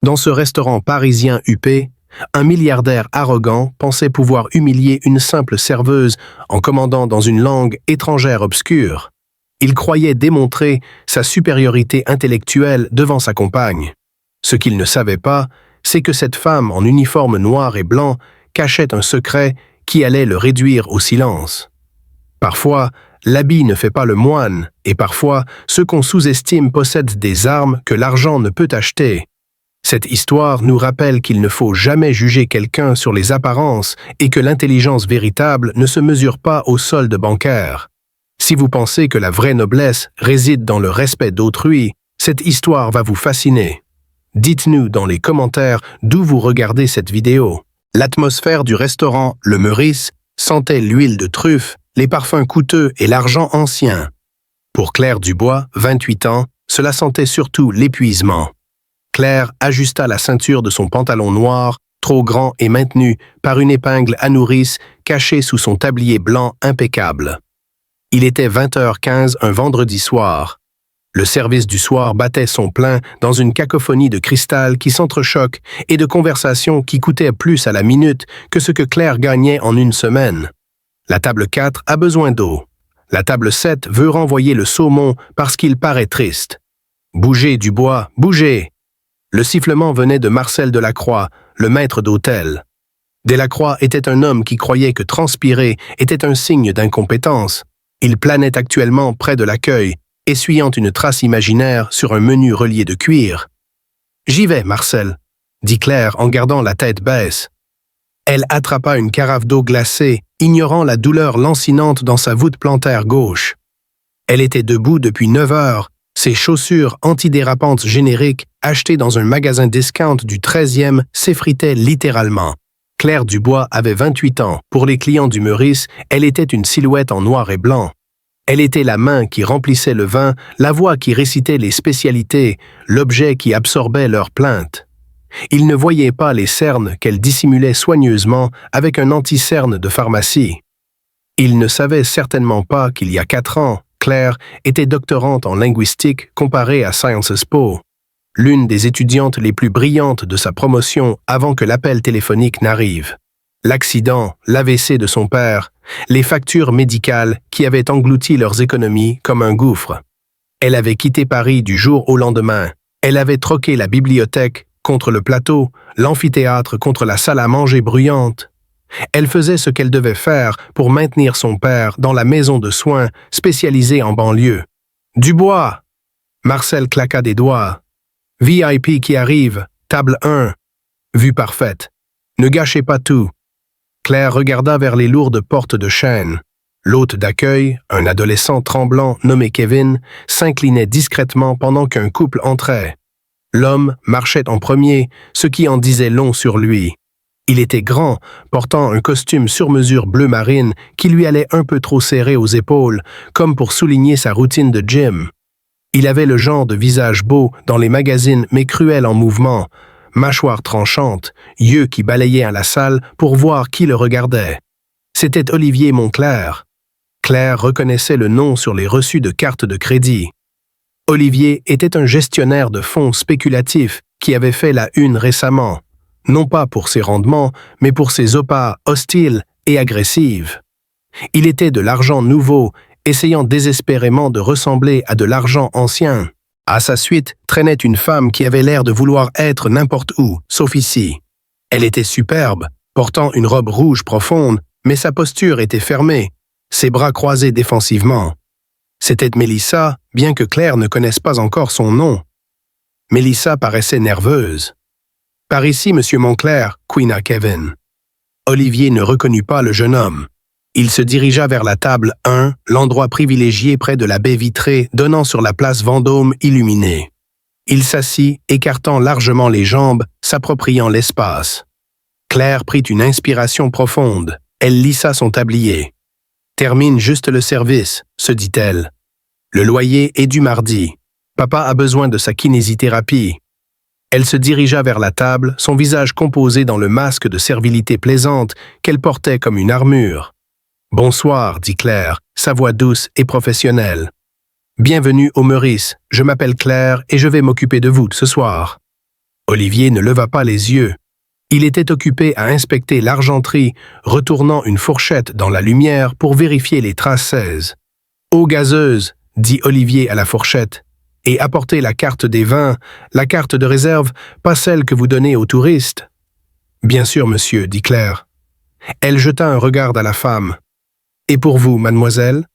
Dans ce restaurant parisien huppé, un milliardaire arrogant pensait pouvoir humilier une simple serveuse en commandant dans une langue étrangère obscure. Il croyait démontrer sa supériorité intellectuelle devant sa compagne. Ce qu'il ne savait pas, c'est que cette femme en uniforme noir et blanc cachait un secret qui allait le réduire au silence. Parfois, l'habit ne fait pas le moine, et parfois, ceux qu'on sous-estime possèdent des armes que l'argent ne peut acheter. Cette histoire nous rappelle qu'il ne faut jamais juger quelqu'un sur les apparences et que l'intelligence véritable ne se mesure pas au solde bancaire. Si vous pensez que la vraie noblesse réside dans le respect d'autrui, cette histoire va vous fasciner. Dites-nous dans les commentaires d'où vous regardez cette vidéo. L'atmosphère du restaurant Le Meurice sentait l'huile de truffe, les parfums coûteux et l'argent ancien. Pour Claire Dubois, 28 ans, cela sentait surtout l'épuisement. Claire ajusta la ceinture de son pantalon noir, trop grand et maintenu par une épingle à nourrice cachée sous son tablier blanc impeccable. Il était 20h15 un vendredi soir. Le service du soir battait son plein dans une cacophonie de cristal qui s'entrechoque et de conversations qui coûtaient plus à la minute que ce que Claire gagnait en une semaine. La table 4 a besoin d'eau. La table 7 veut renvoyer le saumon parce qu'il paraît triste. Bougez, Dubois, bougez! Le sifflement venait de Marcel Delacroix, le maître d'hôtel. Delacroix était un homme qui croyait que transpirer était un signe d'incompétence. Il planait actuellement près de l'accueil, essuyant une trace imaginaire sur un menu relié de cuir. « J'y vais, Marcel », dit Claire en gardant la tête baisse. Elle attrapa une carafe d'eau glacée, ignorant la douleur lancinante dans sa voûte plantaire gauche. Elle était debout depuis 9 heures, ses chaussures antidérapantes génériques, achetées dans un magasin discount du 13e, s'effritaient littéralement. Claire Dubois avait 28 ans. Pour les clients du Meurice, elle était une silhouette en noir et blanc. Elle était la main qui remplissait le vin, la voix qui récitait les spécialités, l'objet qui absorbait leurs plaintes. Ils ne voyaient pas les cernes qu'elle dissimulait soigneusement avec un anti-cerne de pharmacie. Ils ne savaient certainement pas qu'il y a 4 ans, Claire était doctorante en linguistique comparée à Sciences Po, l'une des étudiantes les plus brillantes de sa promotion avant que l'appel téléphonique n'arrive. L'accident, l'AVC de son père, les factures médicales qui avaient englouti leurs économies comme un gouffre. Elle avait quitté Paris du jour au lendemain. Elle avait troqué la bibliothèque contre le plateau, l'amphithéâtre contre la salle à manger bruyante. Elle faisait ce qu'elle devait faire pour maintenir son père dans la maison de soins spécialisée en banlieue. « Dubois !» Marcel claqua des doigts. « VIP qui arrive, table 1. Vue parfaite. Ne gâchez pas tout. » Claire regarda vers les lourdes portes de chêne. L'hôte d'accueil, un adolescent tremblant nommé Kevin, s'inclinait discrètement pendant qu'un couple entrait. L'homme marchait en premier, ce qui en disait long sur lui. Il était grand, portant un costume sur mesure bleu marine qui lui allait un peu trop serré aux épaules, comme pour souligner sa routine de gym. Il avait le genre de visage beau dans les magazines mais cruel en mouvement, mâchoire tranchante, yeux qui balayaient à la salle pour voir qui le regardait. C'était Olivier Monclerc. Claire reconnaissait le nom sur les reçus de cartes de crédit. Olivier était un gestionnaire de fonds spéculatifs qui avait fait la une récemment, non pas pour ses rendements, mais pour ses OPA hostiles et agressives. Il était de l'argent nouveau, essayant désespérément de ressembler à de l'argent ancien. À sa suite traînait une femme qui avait l'air de vouloir être n'importe où, sauf ici. Elle était superbe, portant une robe rouge profonde, mais sa posture était fermée, ses bras croisés défensivement. C'était Mélissa, bien que Claire ne connaisse pas encore son nom. Mélissa paraissait nerveuse. « Par ici, Monsieur Monclerc, couina Kevin. » Olivier ne reconnut pas le jeune homme. Il se dirigea vers la table 1, l'endroit privilégié près de la baie vitrée donnant sur la place Vendôme illuminée. Il s'assit, écartant largement les jambes, s'appropriant l'espace. Claire prit une inspiration profonde. Elle lissa son tablier. « Termine juste le service, » se dit-elle. « Le loyer est dû mardi. Papa a besoin de sa kinésithérapie. » Elle se dirigea vers la table, son visage composé dans le masque de servilité plaisante qu'elle portait comme une armure. « Bonsoir, » dit Claire, sa voix douce et professionnelle. « Bienvenue au Meurice, je m'appelle Claire et je vais m'occuper de vous ce soir. » Olivier ne leva pas les yeux. Il était occupé à inspecter l'argenterie, retournant une fourchette dans la lumière pour vérifier les traces 16. « Eau gazeuse », dit Olivier à la fourchette, « et apportez la carte des vins, la carte de réserve, pas celle que vous donnez aux touristes. »« Bien sûr, monsieur, » dit Claire. Elle jeta un regard à la femme. « Et pour vous, mademoiselle ?»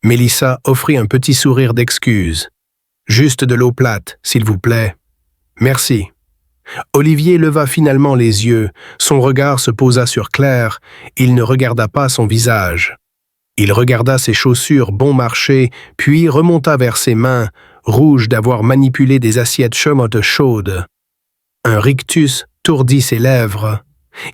Mélissa offrit un petit sourire d'excuse. « Juste de l'eau plate, s'il vous plaît. »« Merci. » Olivier leva finalement les yeux, son regard se posa sur Claire, il ne regarda pas son visage. Il regarda ses chaussures bon marché, puis remonta vers ses mains, rouges d'avoir manipulé des assiettes chaudes. Un rictus tordit ses lèvres.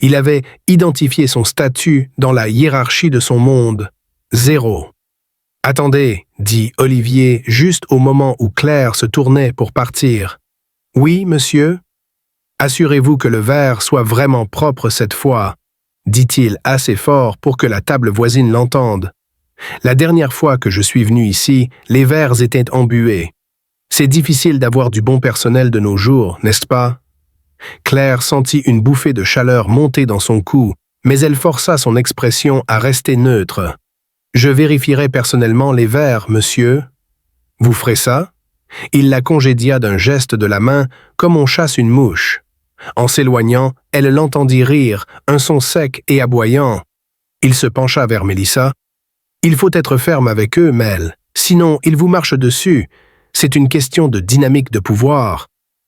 Il avait identifié son statut dans la hiérarchie de son monde. 0. « Attendez, » dit Olivier juste au moment où Claire se tournait pour partir. « Oui, monsieur ?» « Assurez-vous que le verre soit vraiment propre cette fois, » dit-il assez fort pour que la table voisine l'entende. « La dernière fois que je suis venu ici, les verres étaient embués. C'est difficile d'avoir du bon personnel de nos jours, n'est-ce pas ?» Claire sentit une bouffée de chaleur monter dans son cou, mais elle força son expression à rester neutre. « Je vérifierai personnellement les verres, monsieur. »« Vous ferez ça ?» Il la congédia d'un geste de la main comme on chasse une mouche. En s'éloignant, elle l'entendit rire, un son sec et aboyant. Il se pencha vers Mélissa. « Il faut être ferme avec eux, Mel, sinon ils vous marchent dessus. C'est une question de dynamique de pouvoir.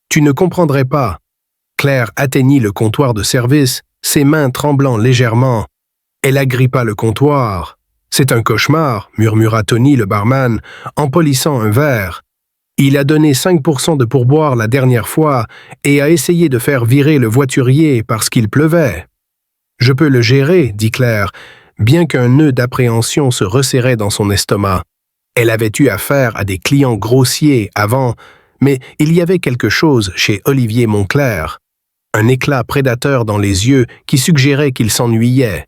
Tu ne comprendrais pas. » Claire atteignit le comptoir de service, ses mains tremblant légèrement. Elle agrippa le comptoir. « C'est un cauchemar, » murmura Tony le barman, en polissant un verre. Il a donné 5% de pourboire la dernière fois et a essayé de faire virer le voiturier parce qu'il pleuvait. « Je peux le gérer, » dit Claire, bien qu'un nœud d'appréhension se resserrait dans son estomac. Elle avait eu affaire à des clients grossiers avant, mais il y avait quelque chose chez Olivier Monclerc, un éclat prédateur dans les yeux qui suggérait qu'il s'ennuyait.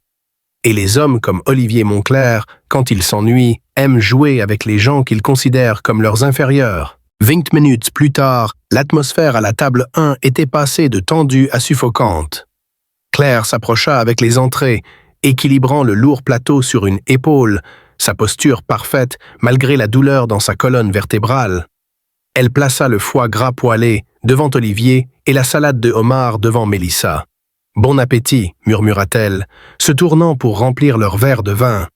Et les hommes comme Olivier Monclerc, quand ils s'ennuient, aiment jouer avec les gens qu'ils considèrent comme leurs inférieurs. 20 minutes plus tard, l'atmosphère à la table 1 était passée de tendue à suffocante. Claire s'approcha avec les entrées, équilibrant le lourd plateau sur une épaule, sa posture parfaite malgré la douleur dans sa colonne vertébrale. Elle plaça le foie gras poêlé devant Olivier et la salade de homard devant Mélissa. « Bon appétit » murmura-t-elle, se tournant pour remplir leur verre de vin.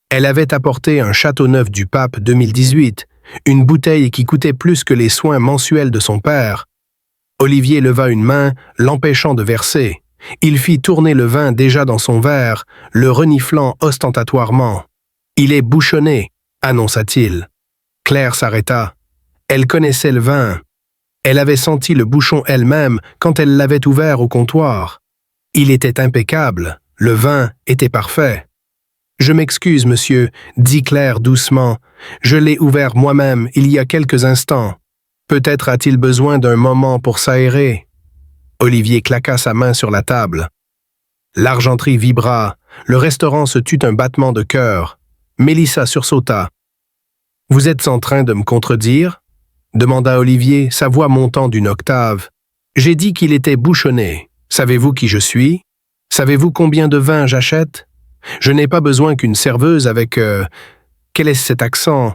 Elle avait apporté un Châteauneuf du Pape 2018, une bouteille qui coûtait plus que les soins mensuels de son père. Olivier leva une main, l'empêchant de verser. Il fit tourner le vin déjà dans son verre, le reniflant ostentatoirement. « Il est bouchonné » annonça-t-il. Claire s'arrêta. Elle connaissait le vin. Elle avait senti le bouchon elle-même quand elle l'avait ouvert au comptoir. Il était impeccable, le vin était parfait. « Je m'excuse, monsieur, » dit Claire doucement. « Je l'ai ouvert moi-même il y a quelques instants. Peut-être a-t-il besoin d'un moment pour s'aérer. » Olivier claqua sa main sur la table. L'argenterie vibra, le restaurant se tut un battement de cœur. Mélissa sursauta. « Vous êtes en train de me contredire ?» demanda Olivier, sa voix montant d'une octave. « J'ai dit qu'il était bouchonné. Savez-vous qui je suis? Savez-vous combien de vin j'achète? Je n'ai pas besoin qu'une serveuse avec... quel est cet accent?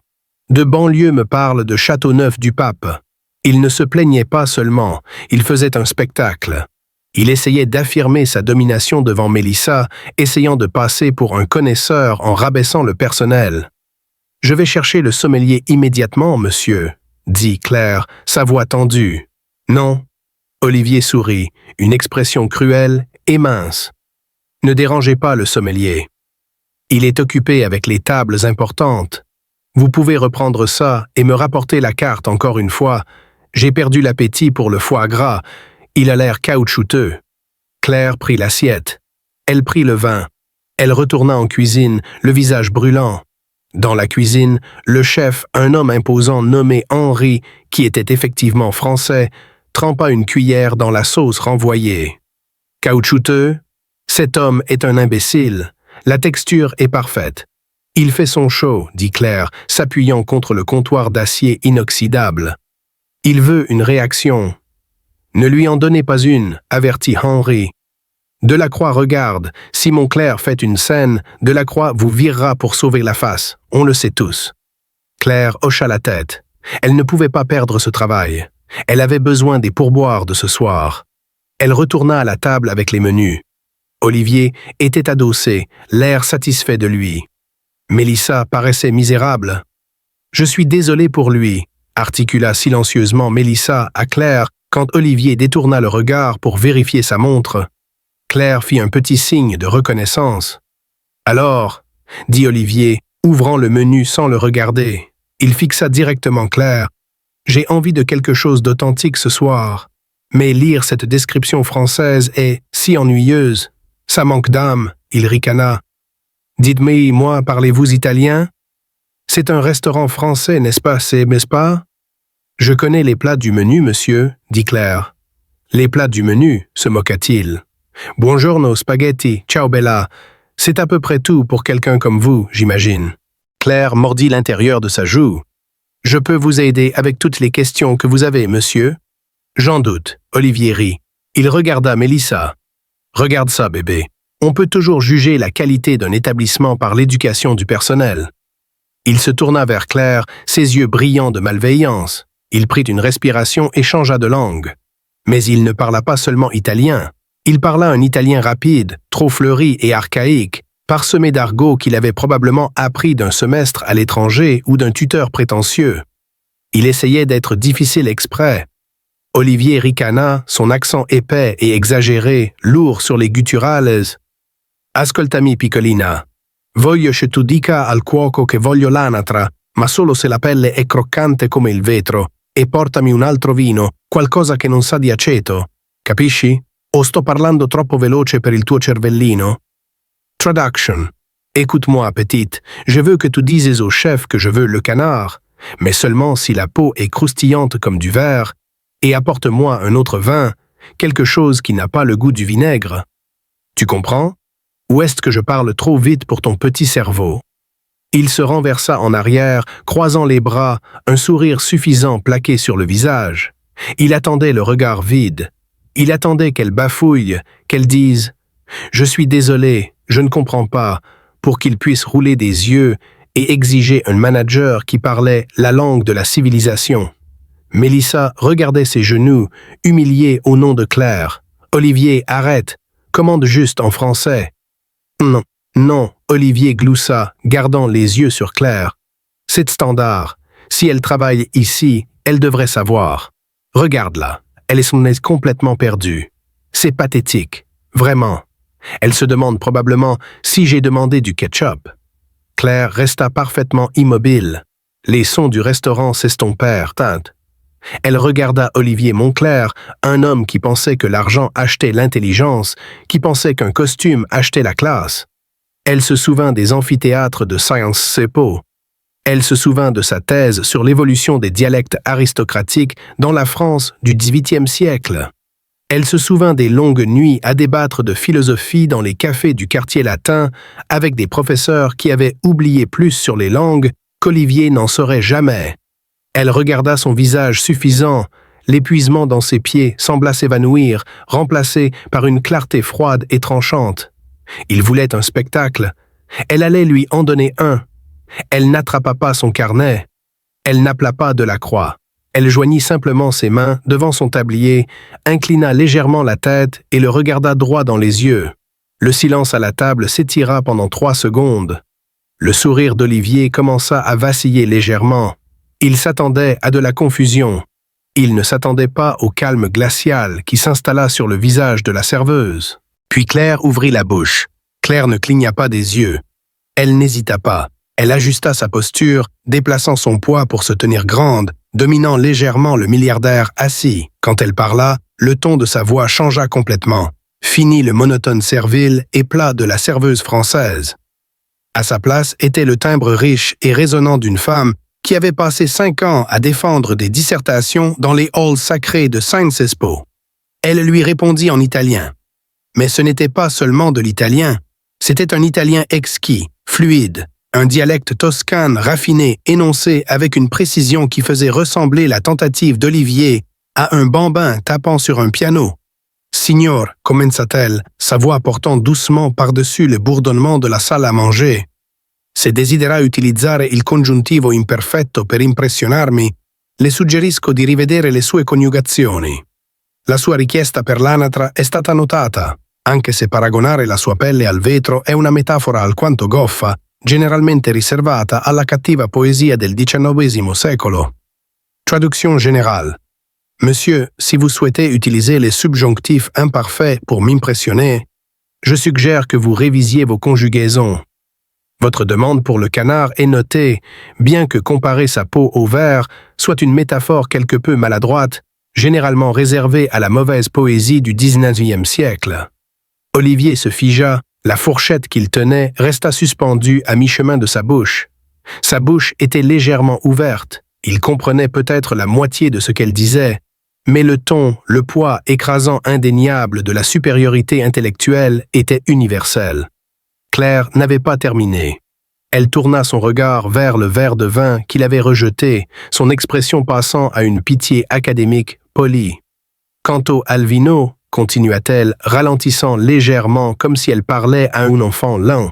De banlieue me parle de Châteauneuf du Pape. » Il ne se plaignait pas seulement, il faisait un spectacle. Il essayait d'affirmer sa domination devant Mélissa, essayant de passer pour un connaisseur en rabaissant le personnel. « Je vais chercher le sommelier immédiatement, monsieur, » dit Claire, sa voix tendue. « Non. » Olivier sourit, une expression cruelle et mince. « Ne dérangez pas le sommelier. Il est occupé avec les tables importantes. Vous pouvez reprendre ça et me rapporter la carte encore une fois. J'ai perdu l'appétit pour le foie gras. Il a l'air caoutchouteux. » Claire prit l'assiette. Elle prit le vin. Elle retourna en cuisine, le visage brûlant. Dans la cuisine, le chef, un homme imposant nommé Henri, qui était effectivement français, trempa une cuillère dans la sauce renvoyée. « Caoutchouteux? Cet homme est un imbécile. La texture est parfaite. Il fait son show, » dit Claire, s'appuyant contre le comptoir d'acier inoxydable. « Il veut une réaction. » Ne lui en donnez pas une, avertit Henri. Delacroix regarde. Si Montclair fait une scène, Delacroix vous virera pour sauver la face. On le sait tous. Claire hocha la tête. Elle ne pouvait pas perdre ce travail. Elle avait besoin des pourboires de ce soir. Elle retourna à la table avec les menus. Olivier était adossé, l'air satisfait de lui. Mélissa paraissait misérable. « Je suis désolé pour lui », articula silencieusement Mélissa à Claire quand Olivier détourna le regard pour vérifier sa montre. Claire fit un petit signe de reconnaissance. « Alors », dit Olivier, ouvrant le menu sans le regarder. Il fixa directement Claire. « J'ai envie de quelque chose d'authentique ce soir. Mais lire cette description française est si ennuyeuse. Ça manque d'âme, » il ricana. « Dites-moi, parlez-vous italien? C'est un restaurant français, n'est-ce pas? Je connais les plats du menu, monsieur, dit Claire. Les plats du menu, se moqua-t-il. Buongiorno, spaghetti, ciao bella. C'est à peu près tout pour quelqu'un comme vous, j'imagine. Claire mordit l'intérieur de sa joue. Je peux vous aider avec toutes les questions que vous avez, monsieur? J'en doute, Olivier rit. Il regarda Mélissa. Regarde ça, bébé. On peut toujours juger la qualité d'un établissement par l'éducation du personnel. Il se tourna vers Claire, ses yeux brillants de malveillance. Il prit une respiration et changea de langue. Mais il ne parla pas seulement italien. Il parla un italien rapide, trop fleuri et archaïque, parsemé d'argot qu'il avait probablement appris d'un semestre à l'étranger ou d'un tuteur prétentieux. Il essayait d'être difficile exprès. Olivier ricana, son accent épais et exagéré, lourd sur les gutturales. Ascoltami, piccolina. Voglio che tu dica al cuoco che voglio l'anatra, ma solo se la pelle è croccante come il vetro, e portami un altro vino, qualcosa che non sa di aceto. Capisci? O sto parlando troppo veloce per il tuo cervellino? Traduction. Écoute-moi, petite, je veux que tu dises au chef que je veux le canard, mais seulement si la peau est croustillante comme du verre, et apporte-moi un autre vin, quelque chose qui n'a pas le goût du vinaigre. Tu comprends? Ou est-ce que je parle trop vite pour ton petit cerveau? Il se renversa en arrière, croisant les bras, un sourire suffisant plaqué sur le visage. Il attendait le regard vide. Il attendait qu'elle bafouille, qu'elle dise « Je suis désolé, je ne comprends pas », pour qu'il puisse rouler des yeux et exiger un manager qui parlait la langue de la civilisation. Mélissa regardait ses genoux, humiliée au nom de Claire. « Olivier, arrête, commande juste en français. » Non, non, Olivier gloussa, gardant les yeux sur Claire. C'est standard. Si elle travaille ici, elle devrait savoir. Regarde-la, elle est complètement perdue. C'est pathétique, vraiment. Elle se demande probablement si j'ai demandé du ketchup. Claire resta parfaitement immobile. Les sons du restaurant s'estompèrent. Elle regarda Olivier Montclair, un homme qui pensait que l'argent achetait l'intelligence, qui pensait qu'un costume achetait la classe. Elle se souvint des amphithéâtres de Sciences Po. Elle se souvint de sa thèse sur l'évolution des dialectes aristocratiques dans la France du XVIIIe siècle. Elle se souvint des longues nuits à débattre de philosophie dans les cafés du quartier latin avec des professeurs qui avaient oublié plus sur les langues qu'Olivier n'en saurait jamais. Elle regarda son visage suffisant, l'épuisement dans ses pieds sembla s'évanouir, remplacé par une clarté froide et tranchante. Il voulait un spectacle. Elle allait lui en donner un. Elle n'attrapa pas son carnet. Elle n'appela pas Delacroix. Elle joignit simplement ses mains devant son tablier, inclina légèrement la tête et le regarda droit dans les yeux. Le silence à la table s'étira pendant 3 secondes. Le sourire d'Olivier commença à vaciller légèrement. Il s'attendait à de la confusion. Il ne s'attendait pas au calme glacial qui s'installa sur le visage de la serveuse. Puis Claire ouvrit la bouche. Claire ne cligna pas des yeux. Elle n'hésita pas. Elle ajusta sa posture, déplaçant son poids pour se tenir grande, dominant légèrement le milliardaire assis. Quand elle parla, le ton de sa voix changea complètement. Fini le monotone servile et plat de la serveuse française. À sa place était le timbre riche et résonnant d'une femme qui avait passé 5 ans à défendre des dissertations dans les halls sacrés de Sciences Po. Elle lui répondit en italien. Mais ce n'était pas seulement de l'italien, c'était un italien exquis, fluide, un dialecte toscane raffiné énoncé avec une précision qui faisait ressembler la tentative d'Olivier à un bambin tapant sur un piano. Signor, commença-t-elle, sa voix portant doucement par-dessus le bourdonnement de la salle à manger. Se desidera utilizzare il congiuntivo imperfetto per impressionarmi, le suggerisco di rivedere le sue coniugazioni. La sua richiesta per l'anatra è stata notata, anche se paragonare la sua pelle al vetro è una metafora alquanto goffa, generalmente riservata alla cattiva poesia del XIX secolo. Traduction générale. Monsieur, si vous souhaitez utiliser les subjonctifs imparfaits pour m'impressionner, je suggère que vous révisiez vos conjugaisons. Votre demande pour le canard est notée, bien que comparer sa peau au verre soit une métaphore quelque peu maladroite, généralement réservée à la mauvaise poésie du XIXe siècle. Olivier se figea, la fourchette qu'il tenait resta suspendue à mi-chemin de sa bouche. Sa bouche était légèrement ouverte, il comprenait peut-être la moitié de ce qu'elle disait, mais le ton, le poids écrasant indéniable de la supériorité intellectuelle était universel. Claire n'avait pas terminé. Elle tourna son regard vers le verre de vin qu'il avait rejeté, son expression passant à une pitié académique polie. Quant au Alvino, continua-t-elle, ralentissant légèrement comme si elle parlait à un enfant lent.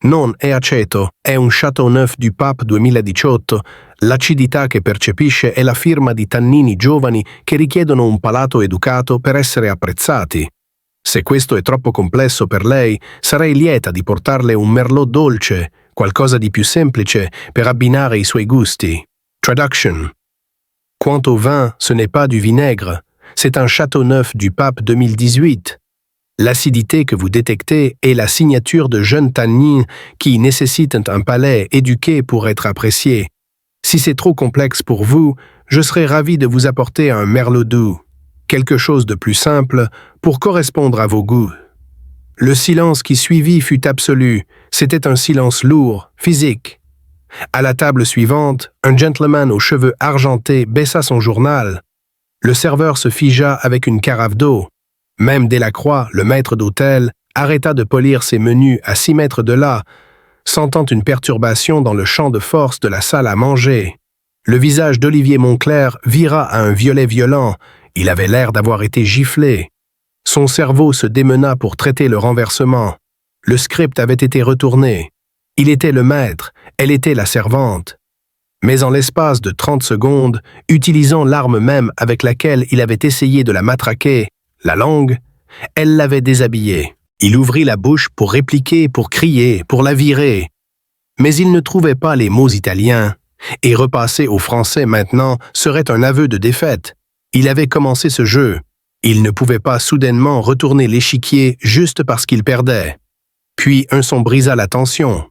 Non è aceto, è un Châteauneuf du Pape 2018, l'acidità che percepisce è la firma di tannini giovani che richiedono un palato educato per essere apprezzati. Se questo è troppo complesso per lei, sarei lieta di portarle un merlot dolce, qualcosa di più semplice per abbinare i suoi gusti. Traduction. Quant au vin, ce n'est pas du vinaigre, c'est un Châteauneuf du Pape 2018. L'acidité que vous détectez est la signature de jeunes tannins qui nécessitent un palais éduqué pour être appréciés. Si c'est trop complexe pour vous, je serais ravi de vous apporter un merlot doux, quelque chose de plus simple pour correspondre à vos goûts. Le silence qui suivit fut absolu, c'était un silence lourd, physique. À la table suivante, un gentleman aux cheveux argentés baissa son journal. Le serveur se figea avec une carafe d'eau. Même Delacroix, le maître d'hôtel, arrêta de polir ses menus à 6 mètres de là, sentant une perturbation dans le champ de force de la salle à manger. Le visage d'Olivier Monclerc vira à un violet violent, il avait l'air d'avoir été giflé. Son cerveau se démena pour traiter le renversement. Le script avait été retourné. Il était le maître, elle était la servante. Mais en l'espace de 30 secondes, utilisant l'arme même avec laquelle il avait essayé de la matraquer, la langue, elle l'avait déshabillée. Il ouvrit la bouche pour répliquer, pour crier, pour la virer. Mais il ne trouvait pas les mots italiens, et repasser au français maintenant serait un aveu de défaite. Il avait commencé ce jeu. Il ne pouvait pas soudainement retourner l'échiquier juste parce qu'il perdait. Puis un son brisa la tension.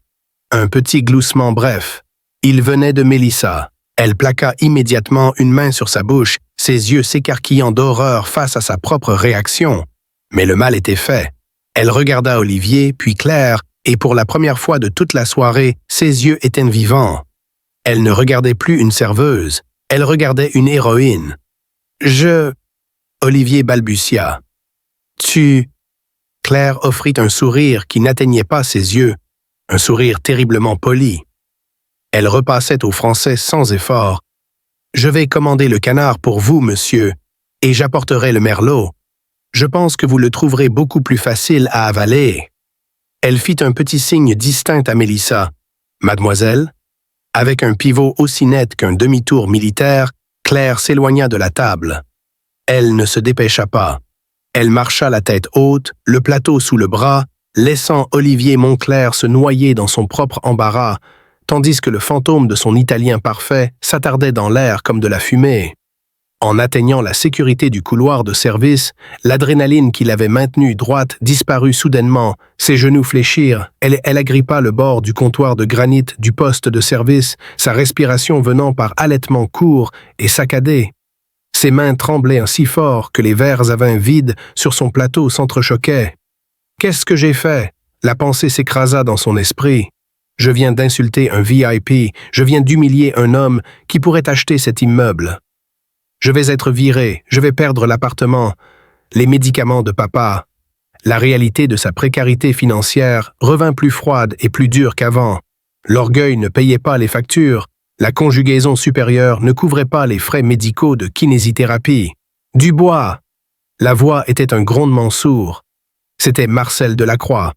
Un petit gloussement bref. Il venait de Mélissa. Elle plaqua immédiatement une main sur sa bouche, ses yeux s'écarquillant d'horreur face à sa propre réaction. Mais le mal était fait. Elle regarda Olivier, puis Claire, et pour la première fois de toute la soirée, ses yeux étaient vivants. Elle ne regardait plus une serveuse, elle regardait une héroïne. Olivier balbutia. Tu... Claire offrit un sourire qui n'atteignait pas ses yeux, un sourire terriblement poli. Elle repassait au français sans effort. « Je vais commander le canard pour vous, monsieur, et j'apporterai le merlot. Je pense que vous le trouverez beaucoup plus facile à avaler. » Elle fit un petit signe distinct à Mélissa. « Mademoiselle ?» Avec un pivot aussi net qu'un demi-tour militaire, Claire s'éloigna de la table. Elle ne se dépêcha pas. Elle marcha la tête haute, le plateau sous le bras, laissant Olivier Monclerc se noyer dans son propre embarras, tandis que le fantôme de son Italien parfait s'attardait dans l'air comme de la fumée. En atteignant la sécurité du couloir de service, l'adrénaline qui l'avait maintenue droite disparut soudainement, ses genoux fléchirent, elle agrippa le bord du comptoir de granit du poste de service, sa respiration venant par halètements courts et saccadés. Ses mains tremblaient si fort que les verres à vin vides sur son plateau s'entrechoquaient. « Qu'est-ce que j'ai fait ?» La pensée s'écrasa dans son esprit. Je viens d'insulter un VIP, je viens d'humilier un homme qui pourrait acheter cet immeuble. Je vais être viré, je vais perdre l'appartement, les médicaments de papa. La réalité de sa précarité financière revint plus froide et plus dure qu'avant. L'orgueil ne payait pas les factures, la conjugaison supérieure ne couvrait pas les frais médicaux de kinésithérapie. Dubois! La voix était un grondement sourd. C'était Marcel Delacroix.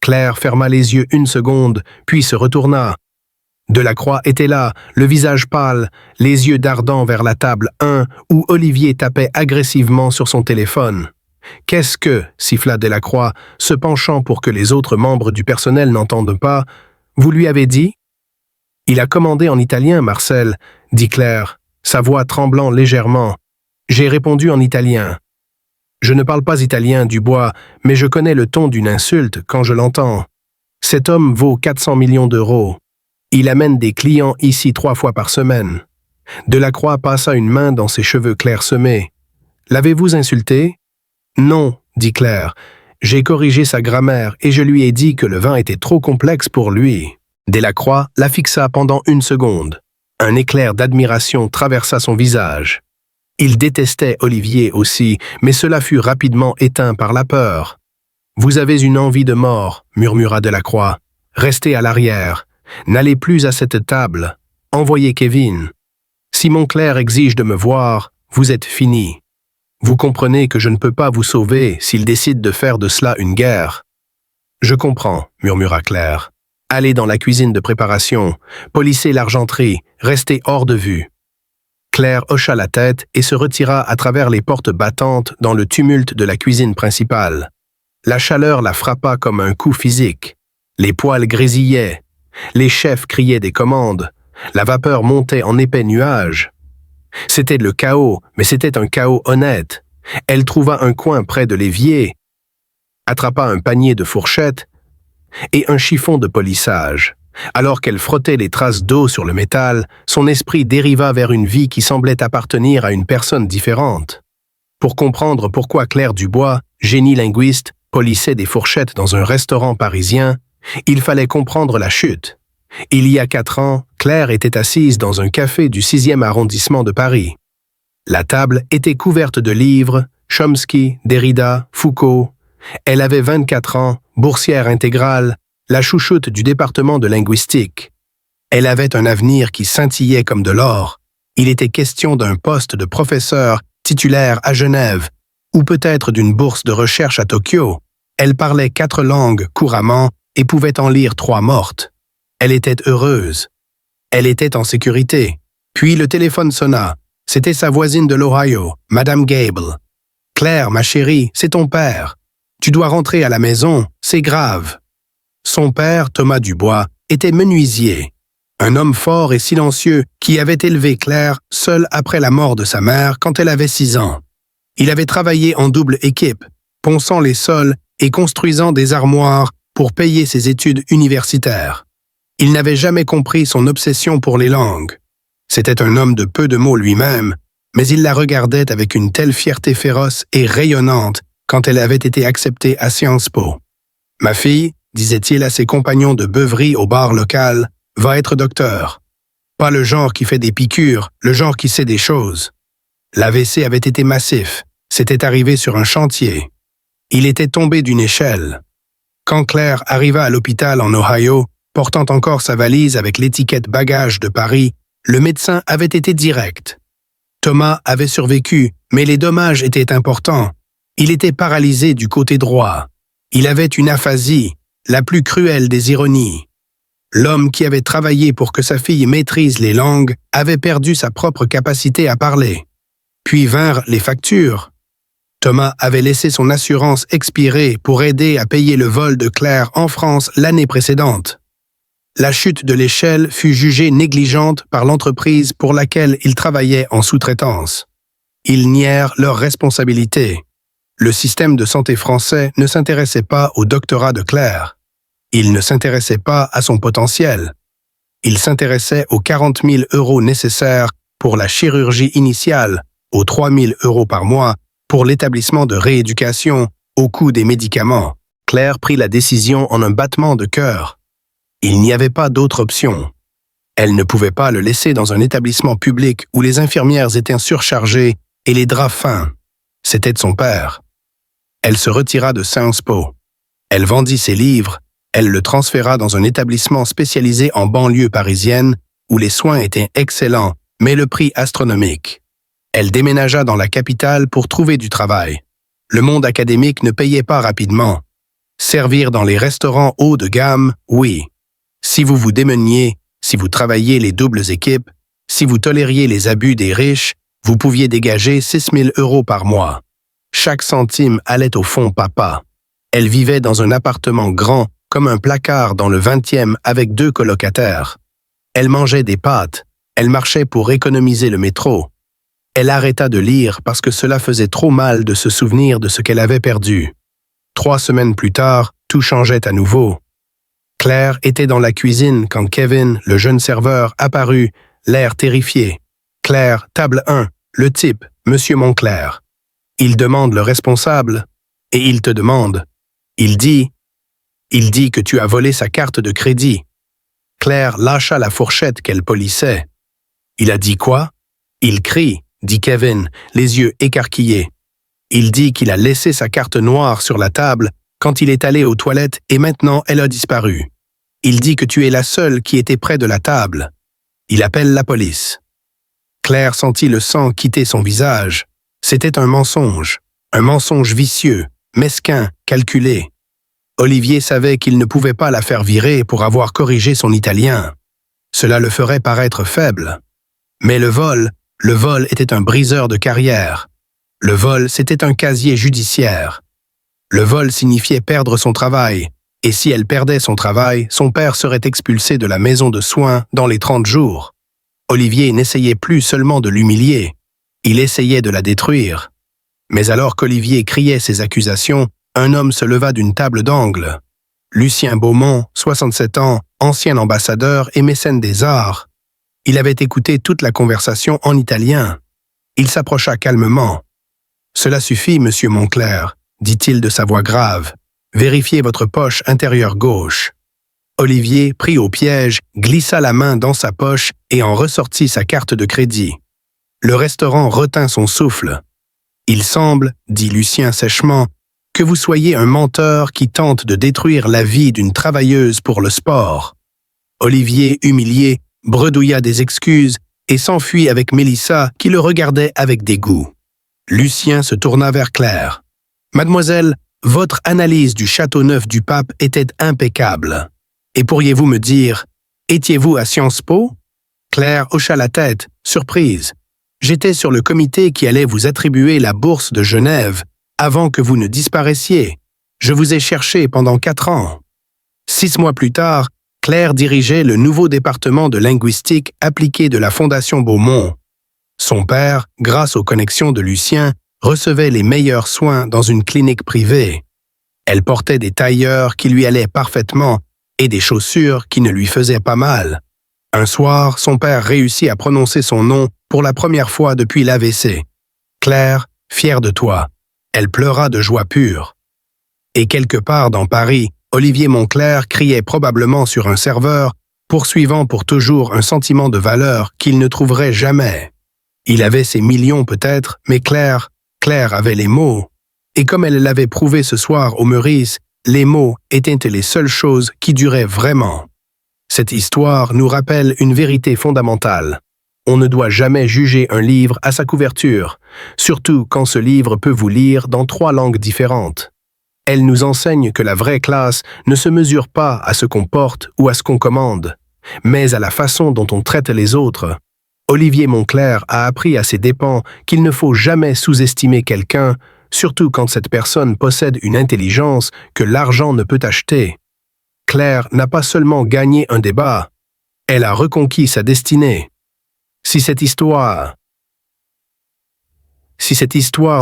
Claire ferma les yeux une seconde, puis se retourna. Delacroix était là, le visage pâle, les yeux dardant vers la table 1 où Olivier tapait agressivement sur son téléphone. « Qu'est-ce que » siffla Delacroix, se penchant pour que les autres membres du personnel n'entendent pas. « Vous lui avez dit ?»« Il a commandé en italien, Marcel, » dit Claire, sa voix tremblant légèrement. J'ai répondu en italien. Je ne parle pas italien, Dubois, mais je connais le ton d'une insulte quand je l'entends. Cet homme vaut 400 millions d'euros. Il amène des clients ici 3 fois par semaine. Delacroix passa une main dans ses cheveux clairsemés. L'avez-vous insulté? Non, dit Claire. J'ai corrigé sa grammaire et je lui ai dit que le vin était trop complexe pour lui. Delacroix la fixa pendant 1 seconde. Un éclair d'admiration traversa son visage. Il détestait Olivier aussi, mais cela fut rapidement éteint par la peur. « Vous avez une envie de mort, » murmura Delacroix. « Restez à l'arrière. N'allez plus à cette table. Envoyez Kevin. Si Montclair exige de me voir, vous êtes fini. Vous comprenez que je ne peux pas vous sauver s'il décide de faire de cela une guerre. »« Je comprends, » murmura Claire. « Allez dans la cuisine de préparation, polissez l'argenterie, restez hors de vue. » Claire hocha la tête et se retira à travers les portes battantes dans le tumulte de la cuisine principale. La chaleur la frappa comme un coup physique. Les poêles grésillaient. Les chefs criaient des commandes. La vapeur montait en épais nuages. C'était le chaos, mais c'était un chaos honnête. Elle trouva un coin près de l'évier, attrapa un panier de fourchettes et un chiffon de polissage. Alors qu'elle frottait les traces d'eau sur le métal, son esprit dériva vers une vie qui semblait appartenir à une personne différente. Pour comprendre pourquoi Claire Dubois, génie linguiste, polissait des fourchettes dans un restaurant parisien, il fallait comprendre la chute. Il y a 4 ans, Claire était assise dans un café du 6e arrondissement de Paris. La table était couverte de livres, Chomsky, Derrida, Foucault. Elle avait 24 ans, boursière intégrale, la chouchoute du département de linguistique. Elle avait un avenir qui scintillait comme de l'or. Il était question d'un poste de professeur titulaire à Genève, ou peut-être d'une bourse de recherche à Tokyo. Elle parlait 4 langues couramment et pouvait en lire 3 mortes. Elle était heureuse. Elle était en sécurité. Puis le téléphone sonna. C'était sa voisine de l'Ohio, Madame Gable. « Claire, ma chérie, c'est ton père. Tu dois rentrer à la maison, c'est grave. » Son père, Thomas Dubois, était menuisier, un homme fort et silencieux qui avait élevé Claire seule après la mort de sa mère quand elle avait 6 ans. Il avait travaillé en double équipe, ponçant les sols et construisant des armoires pour payer ses études universitaires. Il n'avait jamais compris son obsession pour les langues. C'était un homme de peu de mots lui-même, mais il la regardait avec une telle fierté féroce et rayonnante quand elle avait été acceptée à Sciences Po. « Ma fille, disait-il à ses compagnons de beuverie au bar local, va être docteur. Pas le genre qui fait des piqûres, le genre qui sait des choses. » L'AVC avait été massif, c'était arrivé sur un chantier. Il était tombé d'une échelle. Quand Claire arriva à l'hôpital en Ohio, portant encore sa valise avec l'étiquette bagages de Paris, le médecin avait été direct. Thomas avait survécu, mais les dommages étaient importants. Il était paralysé du côté droit. Il avait une aphasie, la plus cruelle des ironies. L'homme qui avait travaillé pour que sa fille maîtrise les langues avait perdu sa propre capacité à parler. Puis vinrent les factures. Thomas avait laissé son assurance expirer pour aider à payer le vol de Claire en France l'année précédente. La chute de l'échelle fut jugée négligente par l'entreprise pour laquelle ils travaillaient en sous-traitance. Ils nièrent leur responsabilité. Le système de santé français ne s'intéressait pas au doctorat de Claire. Il ne s'intéressait pas à son potentiel. Il s'intéressait aux 40 000 € nécessaires pour la chirurgie initiale, aux 3 000 € par mois pour l'établissement de rééducation, au coût des médicaments. Claire prit la décision en un battement de cœur. Il n'y avait pas d'autre option. Elle ne pouvait pas le laisser dans un établissement public où les infirmières étaient surchargées et les draps fins. C'était de son père. Elle se retira de Sciences Po. Elle vendit ses livres, elle le transféra dans un établissement spécialisé en banlieue parisienne où les soins étaient excellents, mais le prix astronomique. Elle déménagea dans la capitale pour trouver du travail. Le monde académique ne payait pas rapidement. Servir dans les restaurants haut de gamme, oui. Si vous vous démeniez, si vous travailliez les doubles équipes, si vous tolériez les abus des riches, vous pouviez dégager 6 000 € par mois. Chaque centime allait au fond papa. Elle vivait dans un appartement grand, comme un placard dans le 20e avec 2 colocataires. Elle mangeait des pâtes. Elle marchait pour économiser le métro. Elle arrêta de lire parce que cela faisait trop mal de se souvenir de ce qu'elle avait perdu. 3 semaines plus tard, tout changeait à nouveau. Claire était dans la cuisine quand Kevin, le jeune serveur, apparut, l'air terrifié. « Claire, table 1, le type, Monsieur Montclair. » Il demande le responsable, et il te demande. Il dit que tu as volé sa carte de crédit. Claire lâcha la fourchette qu'elle polissait. Il a dit quoi? Il crie, dit Kevin, les yeux écarquillés. Il dit qu'il a laissé sa carte noire sur la table quand il est allé aux toilettes et maintenant elle a disparu. Il dit que tu es la seule qui était près de la table. Il appelle la police. Claire sentit le sang quitter son visage. C'était un mensonge vicieux, mesquin, calculé. Olivier savait qu'il ne pouvait pas la faire virer pour avoir corrigé son italien. Cela le ferait paraître faible. Mais le vol était un briseur de carrière. Le vol, c'était un casier judiciaire. Le vol signifiait perdre son travail, et si elle perdait son travail, son père serait expulsé de la maison de soins dans les 30 jours. Olivier n'essayait plus seulement de l'humilier, il essayait de la détruire. Mais alors qu'Olivier criait ses accusations, un homme se leva d'une table d'angle. Lucien Beaumont, 67 ans, ancien ambassadeur et mécène des arts. Il avait écouté toute la conversation en italien. Il s'approcha calmement. « Cela suffit, monsieur Montclair, » dit-il de sa voix grave. « Vérifiez votre poche intérieure gauche. » Olivier, pris au piège, glissa la main dans sa poche et en ressortit sa carte de crédit. Le restaurant retint son souffle. « Il semble, » dit Lucien sèchement, « que vous soyez un menteur qui tente de détruire la vie d'une travailleuse pour le sport. » Olivier, humilié, bredouilla des excuses et s'enfuit avec Mélissa qui le regardait avec dégoût. Lucien se tourna vers Claire. « Mademoiselle, votre analyse du Châteauneuf du Pape était impeccable. Et pourriez-vous me dire, étiez-vous à Sciences Po ?» Claire hocha la tête, surprise. « J'étais sur le comité qui allait vous attribuer la bourse de Genève avant que vous ne disparaissiez. Je vous ai cherché pendant 4 ans. » 6 mois plus tard, Claire dirigeait le nouveau département de linguistique appliquée de la Fondation Beaumont. Son père, grâce aux connexions de Lucien, recevait les meilleurs soins dans une clinique privée. Elle portait des tailleurs qui lui allaient parfaitement et des chaussures qui ne lui faisaient pas mal. Un soir, son père réussit à prononcer son nom pour la première fois depuis l'AVC. « Claire, fière de toi. » Elle pleura de joie pure. Et quelque part dans Paris, Olivier Montclair criait probablement sur un serveur, poursuivant pour toujours un sentiment de valeur qu'il ne trouverait jamais. Il avait ses millions peut-être, mais Claire avait les mots. Et comme elle l'avait prouvé ce soir au Meurice, les mots étaient les seules choses qui duraient vraiment. Cette histoire nous rappelle une vérité fondamentale. On ne doit jamais juger un livre à sa couverture, surtout quand ce livre peut vous lire dans 3 langues différentes. Elle nous enseigne que la vraie classe ne se mesure pas à ce qu'on porte ou à ce qu'on commande, mais à la façon dont on traite les autres. Olivier Montclair a appris à ses dépens qu'il ne faut jamais sous-estimer quelqu'un, surtout quand cette personne possède une intelligence que l'argent ne peut acheter. Claire n'a pas seulement gagné un débat, elle a reconquis sa destinée. Si cette histoire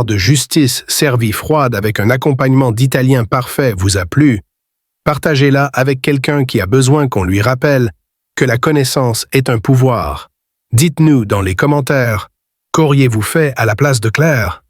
de justice servie froide avec un accompagnement d'italien parfait vous a plu, partagez-la avec quelqu'un qui a besoin qu'on lui rappelle que la connaissance est un pouvoir. Dites-nous dans les commentaires, qu'auriez-vous fait à la place de Claire?